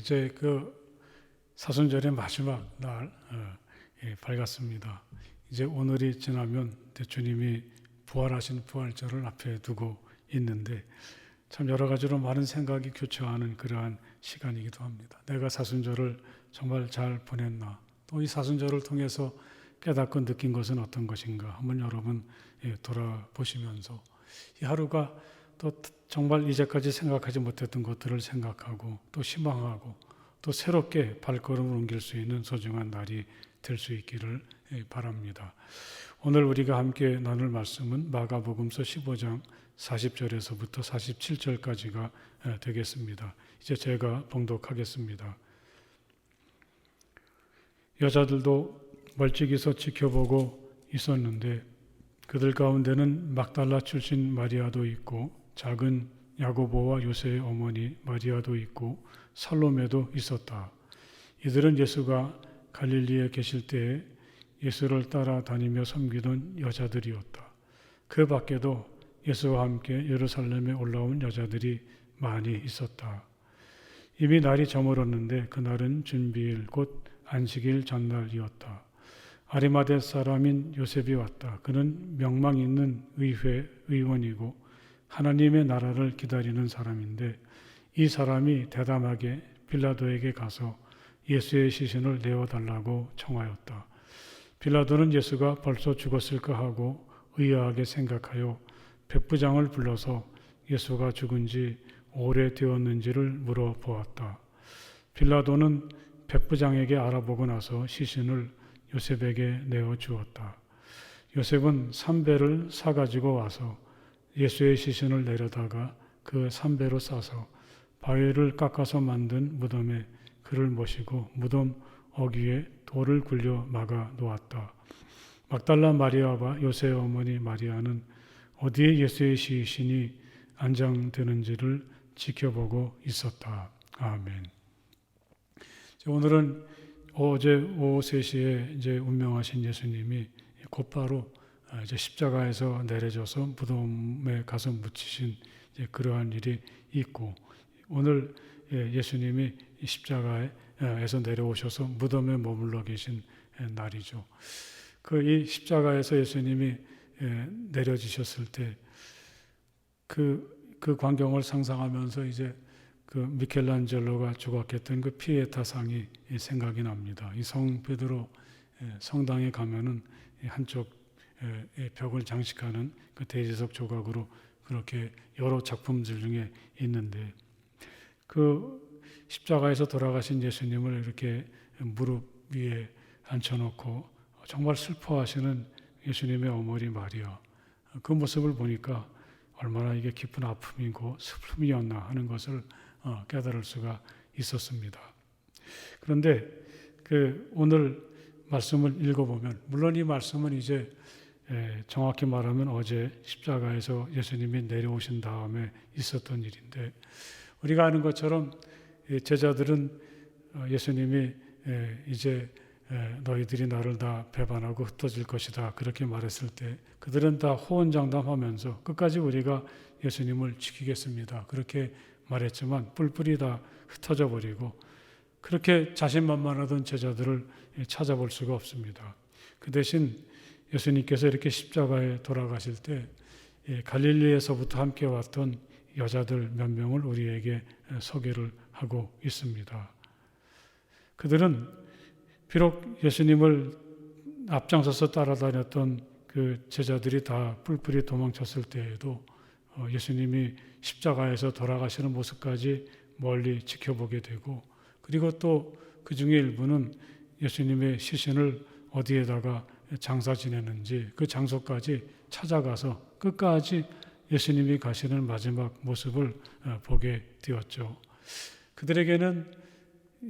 어제 그 사순절의 마지막 날 밝았습니다. 이제 오늘이 지나면 주님이 부활하신 부활절을 앞에 두고 있는데 참 여러 가지로 많은 생각이 교차하는 그러한 시간이기도 합니다. 내가 사순절을 정말 잘 보냈나? 또 이 사순절을 통해서 깨닫고 느낀 것은 어떤 것인가? 한번 여러분 돌아보시면서 이 하루가 또 정말 이제까지 생각하지 못했던 것들을 생각하고 또 희망하고 또 새롭게 발걸음을 옮길 수 있는 소중한 날이 될 수 있기를 바랍니다. 오늘 우리가 함께 나눌 말씀은 마가복음서 15장 40절에서부터 47절까지가 되겠습니다. 이제 제가 봉독하겠습니다. 여자들도 멀찍이서 지켜보고 있었는데 그들 가운데는 막달라 출신 마리아도 있고 작은 야고보와 요새의 어머니 마리아도 있고 살로메도 있었다. 이들은 예수가 갈릴리에 계실 때에 예수를 따라다니며 섬기던 여자들이었다. 그 밖에도 예수와 함께 예루살렘에 올라온 여자들이 많이 있었다. 이미 날이 저물었는데 그날은 준비일 곧 안식일 전날이었다. 아리마대 사람인 요셉이 왔다. 그는 명망 있는 의원이고 하나님의 나라를 기다리는 사람인데 이 사람이 대담하게 빌라도에게 가서 예수의 시신을 내어달라고 청하였다. 빌라도는 예수가 벌써 죽었을까 하고 의아하게 생각하여 백부장을 불러서 예수가 죽은 지 오래되었는지를 물어보았다. 빌라도는 백부장에게 알아보고 나서 시신을 요셉에게 내어주었다. 요셉은 삼배를 사가지고 와서 예수의 시신을 내려다가 그 삼배로 싸서 바위를 깎아서 만든 무덤에 그를 모시고 무덤 어귀에 돌을 굴려 막아 놓았다. 막달라 마리아와 요새의 어머니 마리아는 어디에 예수의 시신이 안장되는지를 지켜보고 있었다. 아멘. 오늘은 어제 오후 3시에 이제 운명하신 예수님이 곧바로 이제 십자가에서 내려져서 무덤에 가서 묻히신 그러한 일이 있고 오늘 예수님이 십자가에서 내려오셔서 무덤에 머물러 계신 날이죠. 이 십자가에서 예수님이 내려지셨을 때 그 광경을 상상하면서 이제 그 미켈란젤로가 조각했던 그 피에타 상이 생각이 납니다. 이 성 베드로 성당에 가면은 한쪽 벽을 장식하는 그 대리석 조각으로 그렇게 여러 작품들 중에 있는데 그 십자가에서 돌아가신 예수님을 이렇게 무릎 위에 앉혀놓고 정말 슬퍼하시는 예수님의 어머니 마리아 그 모습을 보니까 얼마나 이게 깊은 아픔이고 슬픔이었나 하는 것을 깨달을 수가 있었습니다. 그런데 오늘 말씀을 읽어보면 물론 이 말씀은 이제 정확히 말하면 어제 십자가에서 예수님이 내려오신 다음에 있었던 일인데 우리가 아는 것처럼 제자들은 예수님이 이제 너희들이 나를 다 배반하고 흩어질 것이다 그렇게 말했을 때 그들은 다 호언장담하면서 끝까지 우리가 예수님을 지키겠습니다 그렇게 말했지만 뿔뿔이 다 흩어져 버리고 그렇게 자신만만하던 제자들을 찾아볼 수가 없습니다. 그 대신 예수님께서 이렇게 십자가에 돌아가실 때 갈릴리에서부터 함께 왔던 여자들 몇 명을 우리에게 소개를 하고 있습니다. 그들은 비록 예수님을 앞장서서 따라다녔던 그 제자들이 다 뿔뿔이 도망쳤을 때에도 예수님이 십자가에서 돌아가시는 모습까지 멀리 지켜보게 되고 그리고 또 그 중에 일부는 예수님의 시신을 어디에다가 장사 지내는지 그 장소까지 찾아가서 끝까지 예수님이 가시는 마지막 모습을 보게 되었죠. 그들에게는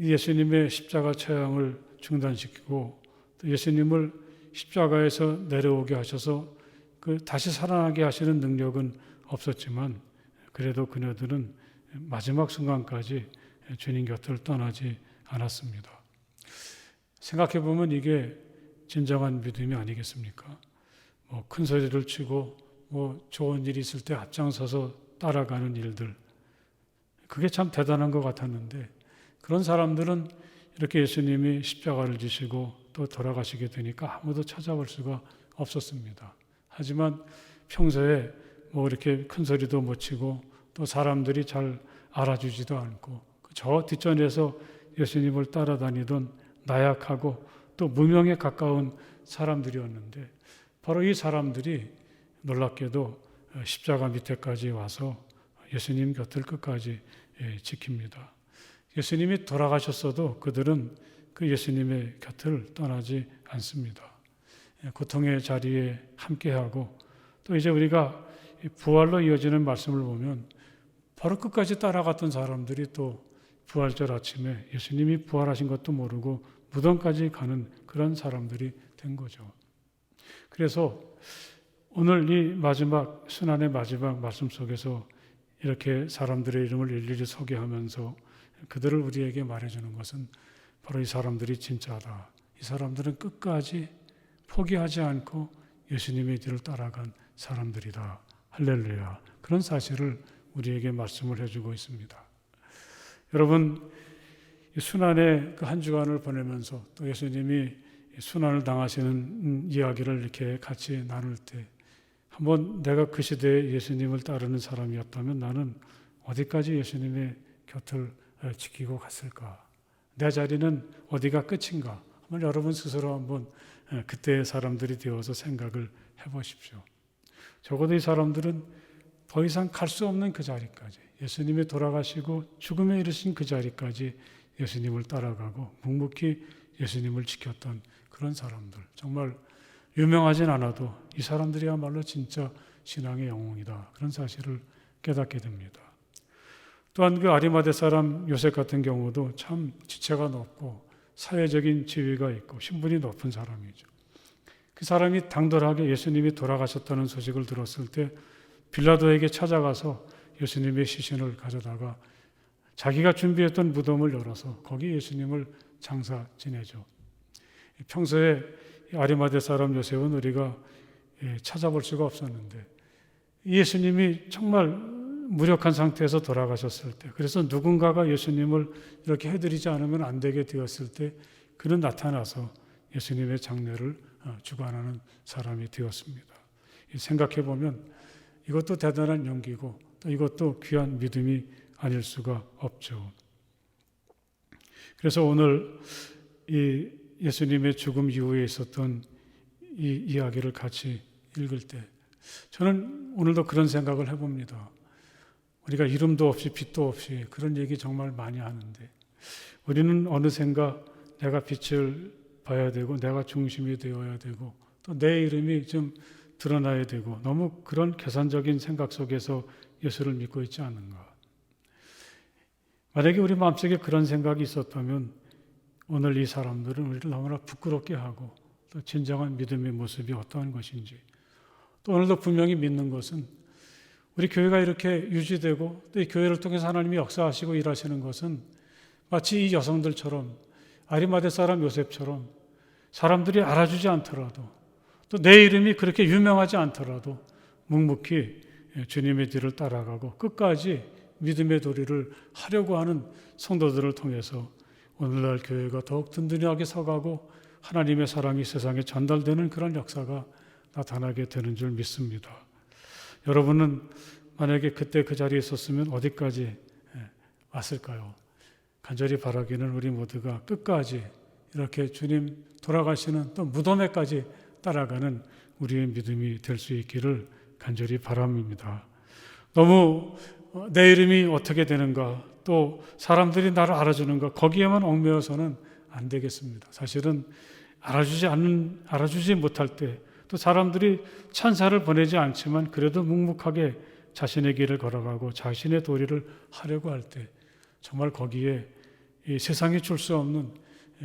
예수님의 십자가 처형을 중단시키고 또 예수님을 십자가에서 내려오게 하셔서 다시 살아나게 하시는 능력은 없었지만 그래도 그녀들은 마지막 순간까지 주님 곁을 떠나지 않았습니다. 생각해 보면 이게 진정한 믿음이 아니겠습니까? 큰 소리를 치고 좋은 일이 있을 때 앞장서서 따라가는 일들 그게 참 대단한 것 같았는데 그런 사람들은 이렇게 예수님이 십자가를 지시고 또 돌아가시게 되니까 아무도 찾아볼 수가 없었습니다. 하지만 평소에 뭐 이렇게 큰 소리도 못 치고 또 사람들이 잘 알아주지도 않고 저 뒷전에서 예수님을 따라다니던 나약하고 또 무명에 가까운 사람들이었는데 바로 이 사람들이 놀랍게도 십자가 밑에까지 와서 예수님 곁을 끝까지 지킵니다. 예수님이 돌아가셨어도 그들은 그 예수님의 곁을 떠나지 않습니다. 고통의 자리에 함께하고 또 이제 우리가 부활로 이어지는 말씀을 보면 바로 끝까지 따라갔던 사람들이 또 부활절 아침에 예수님이 부활하신 것도 모르고 무덤까지 가는 그런 사람들이 된 거죠. 그래서 오늘 이 마지막 순환의 마지막 말씀 속에서 이렇게 사람들의 이름을 일일이 소개하면서 그들을 우리에게 말해주는 것은 바로 이 사람들이 진짜다. 이 사람들은 끝까지 포기하지 않고 예수님의 뒤를 따라간 사람들이다. 할렐루야. 그런 사실을 우리에게 말씀을 해주고 있습니다. 여러분, 순환의 그 한 주간을 보내면서 또 예수님이 순환을 당하시는 이야기를 이렇게 같이 나눌 때 한번 내가 그 시대에 예수님을 따르는 사람이었다면 나는 어디까지 예수님의 곁을 지키고 갔을까? 내 자리는 어디가 끝인가? 한번 여러분 스스로 한번 그때의 사람들이 되어서 생각을 해보십시오. 적어도 이 사람들은 더 이상 갈 수 없는 그 자리까지 예수님이 돌아가시고 죽음에 이르신 그 자리까지 예수님을 따라가고 묵묵히 예수님을 지켰던 그런 사람들, 정말 유명하진 않아도 이 사람들이야말로 진짜 신앙의 영웅이다. 그런 사실을 깨닫게 됩니다. 또한 그 아리마대 사람 요셉 같은 경우도 참 지체가 높고 사회적인 지위가 있고 신분이 높은 사람이죠. 그 사람이 당돌하게 예수님이 돌아가셨다는 소식을 들었을 때 빌라도에게 찾아가서 예수님의 시신을 가져다가 자기가 준비했던 무덤을 열어서 거기 예수님을 장사 지내죠. 평소에 아리마대 사람 요셉은 우리가 찾아볼 수가 없었는데 예수님이 정말 무력한 상태에서 돌아가셨을 때, 그래서 누군가가 예수님을 이렇게 해드리지 않으면 안 되게 되었을 때 그는 나타나서 예수님의 장례를 주관하는 사람이 되었습니다. 생각해 보면 이것도 대단한 용기고 또 이것도 귀한 믿음이 아닐 수가 없죠. 그래서 오늘 이 예수님의 죽음 이후에 있었던 이 이야기를 같이 읽을 때 저는 오늘도 그런 생각을 해봅니다. 우리가 이름도 없이 빛도 없이 그런 얘기 정말 많이 하는데 우리는 어느샌가 내가 빛을 봐야 되고 내가 중심이 되어야 되고 또 내 이름이 좀 드러나야 되고 너무 그런 계산적인 생각 속에서 예수를 믿고 있지 않는가. 만약에 우리 마음속에 그런 생각이 있었다면 오늘 이 사람들은 우리를 너무나 부끄럽게 하고 또 진정한 믿음의 모습이 어떠한 것인지 또 오늘도 분명히 믿는 것은 우리 교회가 이렇게 유지되고 또 이 교회를 통해서 하나님이 역사하시고 일하시는 것은 마치 이 여성들처럼 아리마대 사람 요셉처럼 사람들이 알아주지 않더라도 또 내 이름이 그렇게 유명하지 않더라도 묵묵히 주님의 뒤를 따라가고 끝까지 믿음의 도리를 하려고 하는 성도들을 통해서 오늘날 교회가 더욱 든든하게 서가고 하나님의 사랑이 세상에 전달되는 그런 역사가 나타나게 되는 줄 믿습니다. 여러분은 만약에 그때 그 자리에 있었으면 어디까지 왔을까요? 간절히 바라기는 우리 모두가 끝까지 이렇게 주님 돌아가시는 또 무덤에까지 따라가는 우리의 믿음이 될 수 있기를 간절히 바랍니다. 너무 내 이름이 어떻게 되는가 또 사람들이 나를 알아주는가 거기에만 얽매여서는 안 되겠습니다. 사실은 알아주지 못할 때 또 사람들이 찬사를 보내지 않지만 그래도 묵묵하게 자신의 길을 걸어가고 자신의 도리를 하려고 할 때 정말 거기에 이 세상에 줄 수 없는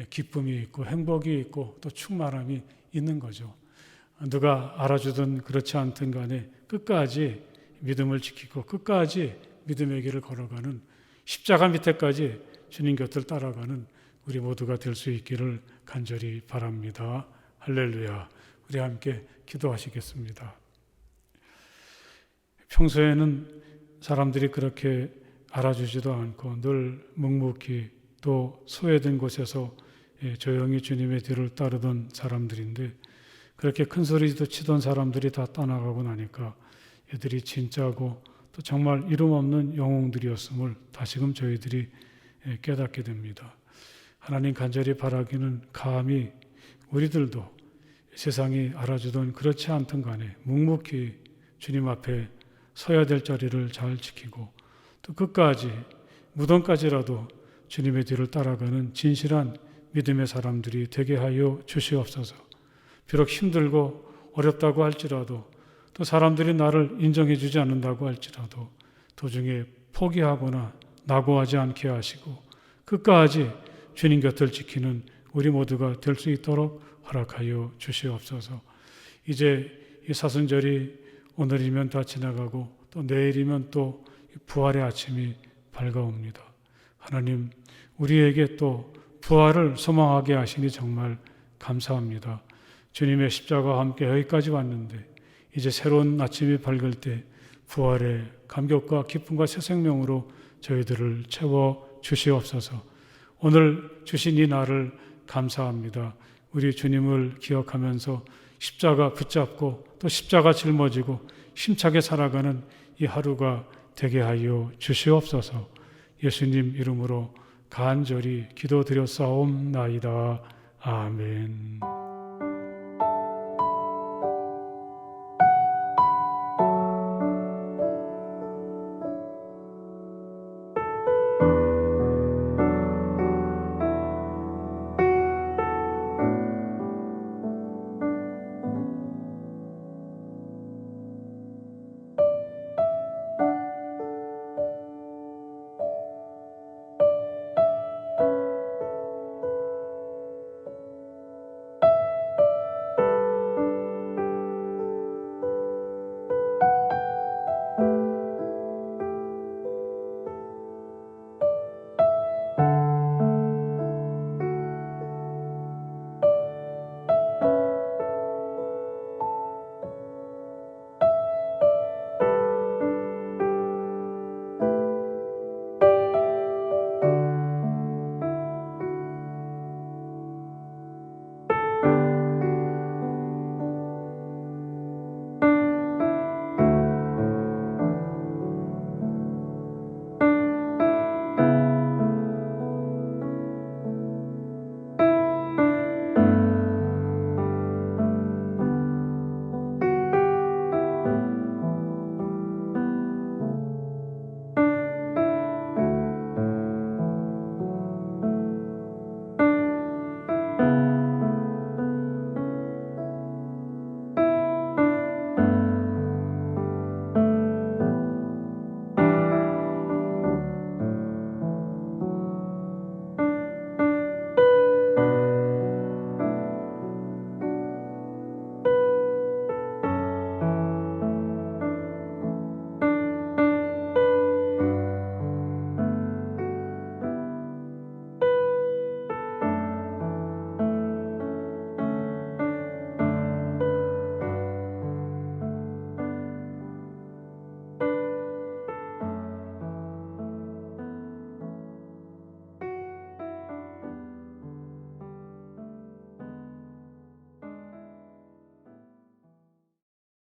기쁨이 있고 행복이 있고 또 충만함이 있는 거죠. 누가 알아주든 그렇지 않든 간에 끝까지 믿음을 지키고 끝까지 믿음의 길을 걸어가는 십자가 밑에까지 주님 곁을 따라가는 우리 모두가 될 수 있기를 간절히 바랍니다. 할렐루야. 우리 함께 기도하시겠습니다. 평소에는 사람들이 그렇게 알아주지도 않고 늘 묵묵히 또 소외된 곳에서 조용히 주님의 뒤를 따르던 사람들인데 그렇게 큰 소리도 치던 사람들이 다 떠나가고 나니까 이들이 진짜고 또 정말 이름 없는 영웅들이었음을 다시금 저희들이 깨닫게 됩니다. 하나님 간절히 바라기는 감히 우리들도 세상이 알아주던 그렇지 않던 간에 묵묵히 주님 앞에 서야 될 자리를 잘 지키고 또 끝까지 무덤까지라도 주님의 뒤를 따라가는 진실한 믿음의 사람들이 되게 하여 주시옵소서. 비록 힘들고 어렵다고 할지라도 또 사람들이 나를 인정해 주지 않는다고 할지라도 도중에 포기하거나 낙오하지 않게 하시고 끝까지 주님 곁을 지키는 우리 모두가 될 수 있도록 허락하여 주시옵소서. 이제 이 사순절이 오늘이면 다 지나가고 또 내일이면 또 부활의 아침이 밝아옵니다. 하나님, 우리에게 또 부활을 소망하게 하시니 정말 감사합니다. 주님의 십자가와 함께 여기까지 왔는데 이제 새로운 아침이 밝을 때 부활의 감격과 기쁨과 새 생명으로 저희들을 채워 주시옵소서. 오늘 주신 이 날을 감사합니다. 우리 주님을 기억하면서 십자가 붙잡고 또 십자가 짊어지고 힘차게 살아가는 이 하루가 되게 하여 주시옵소서. 예수님 이름으로 간절히 기도드렸사옵나이다. 아멘.